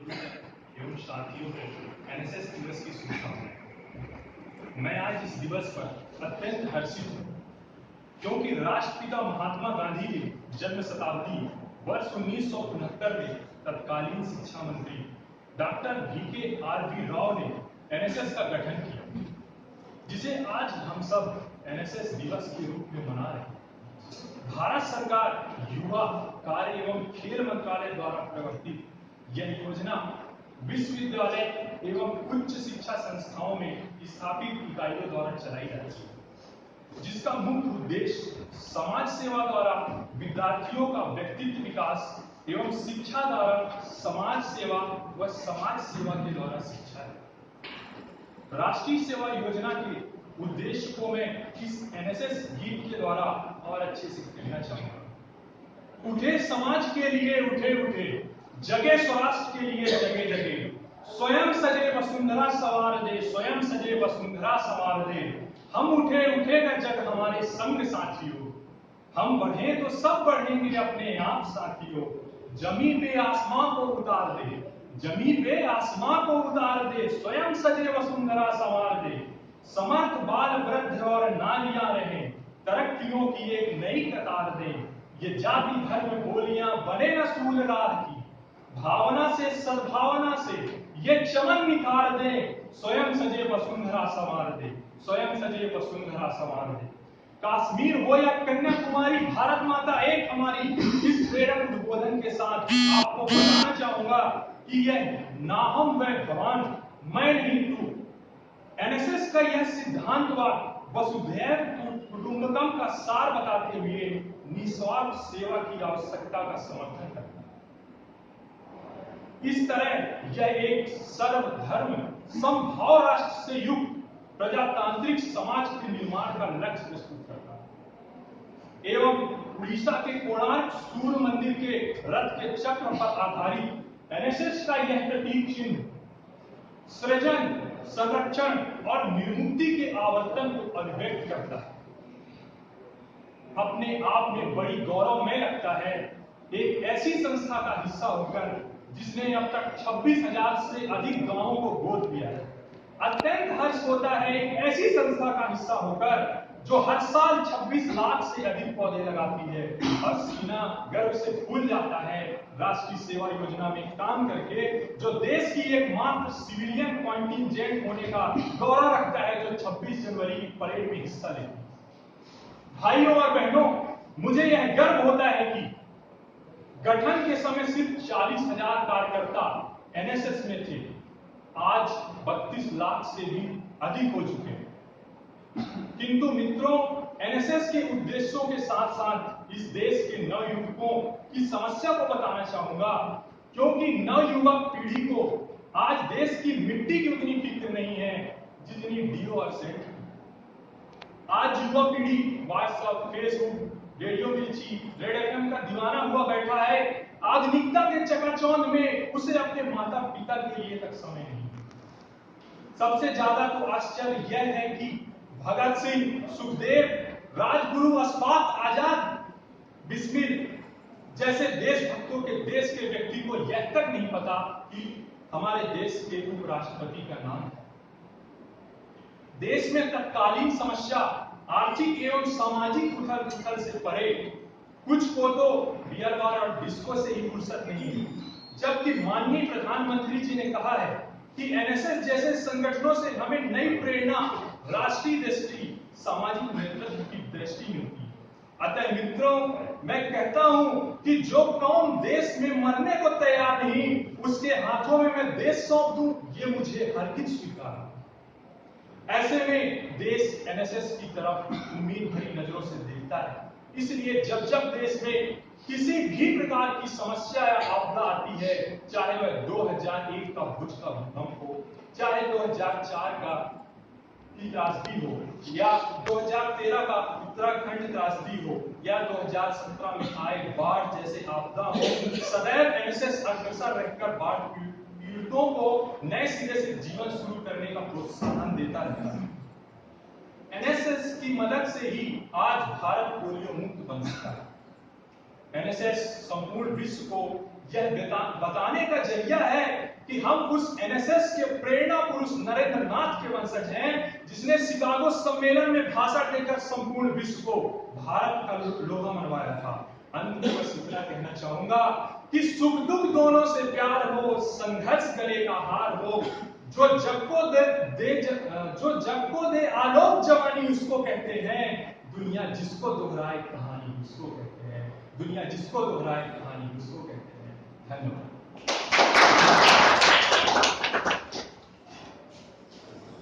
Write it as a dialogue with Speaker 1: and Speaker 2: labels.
Speaker 1: एवं साथियों को एनएसएस दिवस की शुभकामनाएं। मैं आज इस दिवस पर अत्यंत हर्षित हूँ क्योंकि राष्ट्रपिता महात्मा गांधी की जन्म शताब्दी वर्ष 1969 में तत्कालीन शिक्षा मंत्री डॉक्टर VKRB राव ने एनएसएस का गठन किया, जिसे आज हम सब एनएसएस दिवस के रूप में मना रहे हैं। भारत सरकार युवा कार्य एवं खेल मंत्रालय द्वारा प्रवर्तित यह योजना विश्वविद्यालय एवं उच्च शिक्षा संस्थाओं में स्थापित इकाइयों द्वारा चलाई जाती है, जिसका मुख्य उद्देश्य समाज सेवा द्वारा विद्यार्थियों का व्यक्तित्व विकास एवं शिक्षा द्वारा समाज सेवा व समाज सेवा के द्वारा शिक्षा है। राष्ट्रीय सेवा योजना के उद्देश्य को मैं इस एनएसएस गीत के द्वारा और अच्छे से कहना चाहूंगा। उठे समाज के लिए उठे उठे, जगे स्वराष्ट्र के लिए जगे जगे, स्वयं सजे वसुंधरा सवार दे, स्वयं सजे वसुंधरा सवार दे। हम उठे उठेगा जग हमारे संग साथियों, हम बढ़े तो सब बढ़ेंगे अपने आप साथियों। जमी पे आसमां को उतार दे, जमी पे आसमां को उतार दे, स्वयं सजे वसुंधरा सवार दे। समर्थ बाल वृद्ध और नारियां रहे, तरक्कियों की एक नई कतार दे। ये जाति धर्म बोलियां बने न सूल राह की, भावना से सद्भावना से ये चमन निखार दे। स्वयं सजे वसुंधरा संवार दे, स्वयं सजे वसुंधरा संवार दे। कश्मीर हो या कन्याकुमारी, भारत माता एक हमारी। इस प्रेरक उद्बोधन के साथ आपको बताना चाहूंगा कि यह ना हम वह भगवान, मैं नहीं तू। एनएसएस का यह सिद्धांत वसुधैव कुटुंबकम का सार बताते हुए निस्वार्थ सेवा की आवश्यकता का समर्थन करता है। इस तरह यह एक सर्वधर्म समभाव राष्ट्र से युक्त प्रजातांत्रिक समाज के निर्माण का लक्ष्य प्रस्तुत करता है एवं उड़ीसा के कोणार्क सूर्य मंदिर के रथ के चक्र पर आधारित एनएसएस का यह प्रतीक चिन्ह सृजन, संरक्षण और निर्मुक्ति के आवर्तन को अभिव्यक्त करता है। अपने आप में बड़ी गौरवमय लगता है एक ऐसी संस्था का हिस्सा होकर जिसने अब तक 26,000 से अधिक गांवों को गोद लिया है। अत्यंत हर्ष होता है एक ऐसी संस्था का हिस्सा होकर जो हर साल 26 लाख से अधिक पौधे लगाती है, और सीना गर्व से फूल जाता है राष्ट्रीय सेवा योजना में काम करके, जो देश की एकमात्र सिविलियन कॉन्टिंजेंट होने का गौरव रखता है, जो 26 जनवरी की परेड में हिस्सा लेती है। भाइयों और बहनों, मुझे यह गर्व होता है कि गठन के समय सिर्फ 40,000 कार्यकर्ता एनएसएस में थे, आज 32 लाख से भी अधिक हो चुके हैं। किंतु मित्रों, एनएसएस के उद्देश्यों के साथ साथ इस देश के नवयुवकों की समस्या को बताना चाहूंगा, क्योंकि नवयुवक पीढ़ी को आज देश की मिट्टी की उतनी फिक्र नहीं है जितनी डीओ और सेंट। आज युवा पीढ़ी व्हाट्सएप, फेसबुक, रेडियो मिर्ची, रेड एफएम का दीवाना हुआ बैठा है। आधुनिकता के चकाचौंध में उसे अपने माता पिता के लिए तक समय नहीं। सबसे ज्यादा तो आश्चर्य यह है कि भगत सिंह, सुखदेव, राजगुरु, अशफाक, आजाद, बिस्मिल जैसे देशभक्तों के देश के व्यक्ति को यह तक नहीं पता कि हमारे देश के उपराष्ट्रपति का नाम है। देश में तत्कालीन समस्या आर्थिक एवं सामाजिक उथल-पुथल से परे कुछ को तो बियर बार और डिस्को से ही फुर्सत नहीं है, जबकि माननीय प्रधानमंत्री जी ने कहा है कि एनएसएस जैसे संगठनों से हमें नई प्रेरणा, राष्ट्रीय दृष्टि, सामाजिक नेतृत्व की दृष्टि मिलती है। अतः मित्रों, मैं कहता हूं कि जो कौम देश में मरने को तैयार नहीं, उसके हाथों में मैं देश सौंप दूं, ये मुझे हरगिज स्वीकार नहीं। ऐसे में देश एनएसएस की तरफ उम्मीद भरी नजरों से देखता है। इसलिए जब जब देश में किसी भी प्रकार की समस्या या आपदा आती है, चाहे वह 2001 का भुज का भूकंप हो, चाहे 2004 का की त्रासदी हो, या 2013 का उत्तराखंड त्रासदी हो, या 2017 में आए बाढ़ जैसे आपदा हो, सदैव एनएसएस अग्रसर रहकर बाढ़ पीड़ितों को नए सिरे से जीवन शुरू करने का प्रोत्साहन देता रहता है। एनएसएस की मदद से ही आज भारत पोलियो मुक्त बन सका है। एनएसएस संपूर्ण विश्व को यह बताने का जरिया है कि हम उस एनएसएस के प्रेरणा पुरुष नरेंद्र नाथ के वंशज हैं, जिसने शिकागो सम्मेलन में भाषण देकर संपूर्ण विश्व को भारत का लोहा मनवाया था। अंत में बस इतना कहना चाहूंगा कि सुख दुख दोनों से प्यार हो, संघर्ष गले का हार हो, जो जग को दे आलोक जवानी उसको कहते हैं, दुनिया जिसको दोहराए कहानी उसको कहते हैं, दुनिया जिसको दोहराए कहानी उसको कहते हैं। धन्यवाद।